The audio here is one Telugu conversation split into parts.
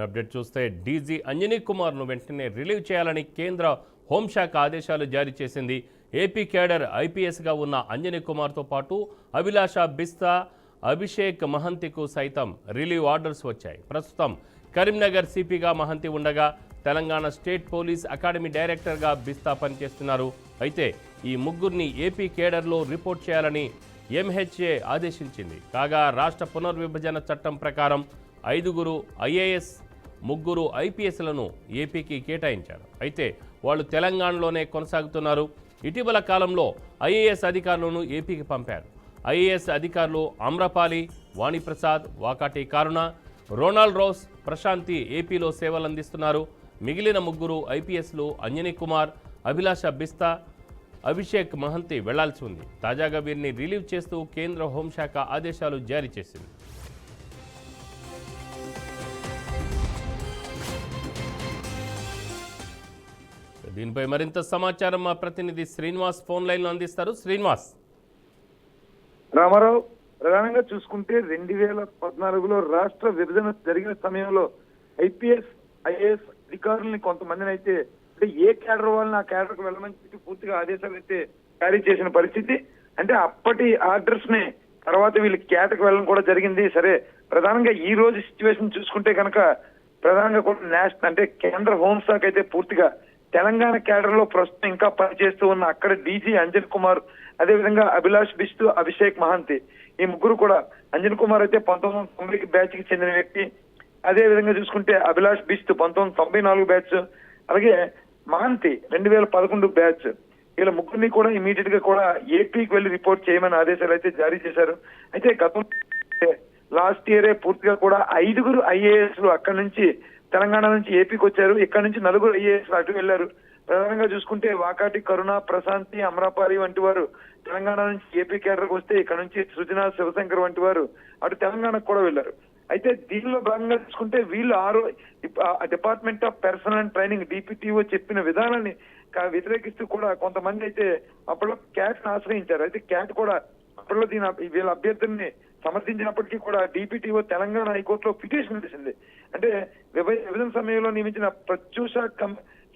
అప్డేట్ చూస్తే డీజీ అంజనీ కుమార్ను వెంటనే రిలీవ్ చేయాలని కేంద్ర హోంశాఖ ఆదేశాలు జారీ చేసింది. ఏపీ కేడర్ ఐపీఎస్గా ఉన్న అంజనీ కుమార్తో పాటు అభిలాష బిస్తా, అభిషేక్ మహంతికు సైతం రిలీవ్ ఆర్డర్స్ వచ్చాయి. ప్రస్తుతం కరీంనగర్ సిపిగా మహంతి ఉండగా తెలంగాణ స్టేట్ పోలీస్ అకాడమీ డైరెక్టర్గా బిస్తా పనిచేస్తున్నారు. అయితే ఈ ముగ్గురిని ఏపీ కేడర్లో రిపోర్ట్ చేయాలని ఎంహెచ్ఏ ఆదేశించింది. కాగా రాష్ట్ర పునర్విభజన చట్టం ప్రకారం 5 ఐఏఎస్, 3 ఐపీఎస్లను ఏపీకి కేటాయించారు. అయితే వాళ్ళు తెలంగాణలోనే కొనసాగుతున్నారు. ఇటీవల కాలంలో ఐఏఎస్ అధికారులను ఏపీకి పంపారు. ఐఏఎస్ అధికారులు ఆమ్రపాలి, వాణిప్రసాద్, వాకాటి కరుణ, రోనాల్డ్ రోస్, ప్రశాంతి ఏపీలో సేవలందిస్తున్నారు. మిగిలిన 3 ఐపీఎస్లు అంజనీ కుమార్, అభిలాష బిస్తా, అభిషేక్ మహంతి వెళ్లాల్సి ఉంది. తాజాగా వీరిని రిలీవ్ చేస్తూ కేంద్ర హోంశాఖ ఆదేశాలు జారీ చేసింది. దీనిపై మరింత సమాచారం మా ప్రతినిధి శ్రీనివాస్ ఫోన్ లైన్లో అందిస్తారు. శ్రీనివాస్. రామారావు, ప్రధానంగా చూసుకుంటే 2014లో రాష్ట్ర విభజన జరిగిన సమయంలో ఐపీఎస్, ఐఏఎస్ అధికారులని కొంతమందిని అయితే అంటే ఏ కేడర్ వాళ్ళని ఆ కేడర్కు వెళ్ళమని చెప్పి పూర్తిగా ఆదేశాలు అయితే జారీ చేసిన పరిస్థితి. అంటే అప్పటి ఆర్డర్స్ ని తర్వాత వీళ్ళు కేటకు వెళ్ళడం కూడా జరిగింది. సరే, ప్రధానంగా ఈ రోజు సిచ్యువేషన్ చూసుకుంటే కనుక ప్రధానంగా కూడా నేషనల్ అంటే కేంద్ర హోంశాఖ అయితే పూర్తిగా తెలంగాణ కేడర్ లో ప్రస్తుతం ఇంకా పనిచేస్తూ ఉన్న అక్కడ డీజీ అంజన్ కుమార్, అదేవిధంగా అభిలాష్ బిస్తు, అభిషేక్ మహంతి, ఈ 3 కూడా. అంజన్ కుమార్ అయితే 1990 బ్యాచ్ కి చెందిన వ్యక్తి. అదే విధంగా చూసుకుంటే అభిలాష్ బిస్తు 1994 బ్యాచ్, అలాగే మహంతి 2011 బ్యాచ్. వీళ్ళ 3 కూడా ఇమీడియట్ గా కూడా ఏపీకి వెళ్లి రిపోర్ట్ చేయమని ఆదేశాలు అయితే జారీ చేశారు. అయితే గతం లాస్ట్ ఇయరే పూర్తిగా కూడా 5 ఐఏఎస్లు అక్కడి నుంచి తెలంగాణ నుంచి ఏపీకి వచ్చారు. ఇక్కడ నుంచి 4 ఐఏఎస్లు అటు వెళ్లారు. ప్రధానంగా చూసుకుంటే వాకాటి కరుణ, ప్రశాంతి, అమరాపాలి వంటి వారు తెలంగాణ నుంచి ఏపీ కేడర్కి వస్తే ఇక్కడ నుంచి సృజన, శివశంకర్ వంటి వారు అటు తెలంగాణకు కూడా వెళ్లారు. అయితే దీనిలో భాగంగా చూసుకుంటే వీళ్ళు department of personal and training DPTO చెప్పిన విధానాన్ని వ్యతిరేకిస్తూ కూడా కొంతమంది అయితే అప్పట్లో క్యాట్ ని ఆశ్రయించారు. అయితే క్యాట్ కూడా అప్పట్లో వీళ్ళ అభ్యర్థుల్ని సమర్థించినప్పటికీ కూడా డిపిటిఓ తెలంగాణ హైకోర్టులో పిటిషన్ వేసింది. అంటే విభజన సమయంలో నియమించిన ప్రత్యూష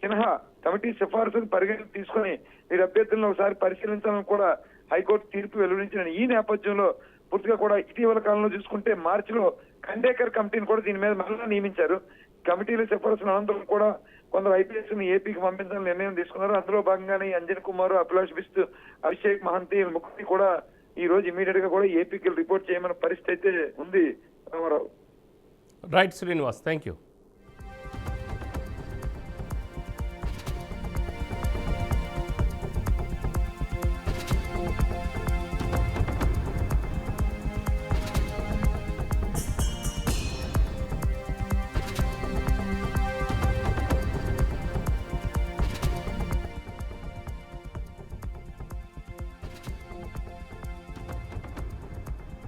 సిన్హా కమిటీ సిఫార్సులు పరిగణన తీసుకుని వీరి అభ్యర్థులను ఒకసారి పరిశీలించాలని కూడా హైకోర్టు తీర్పు వెలువరించిన ఈ నేపథ్యంలో పూర్తిగా కూడా ఇటీవల కాలంలో చూసుకుంటే మార్చిలో ఖండేకర్ కమిటీని కూడా దీని మీద మళ్ళా నియమించారు. కమిటీల సిఫార్సుల అనంతరం కూడా కొందరు ఐపీఎస్ ని ఏపీకి పంపించాలని నిర్ణయం తీసుకున్నారు. అందులో భాగంగానే అంజన్ కుమార్, అభిలాష్ బిస్తు, అభిషేక్ మహంతి 3 కూడా ఈ రోజు ఇమీడియట్ గా కూడా ఏపీకి రిపోర్ట్ చేయమన్న పరిస్థితి అయితే ఉంది. Ramarao. Right Srinivas, thank you.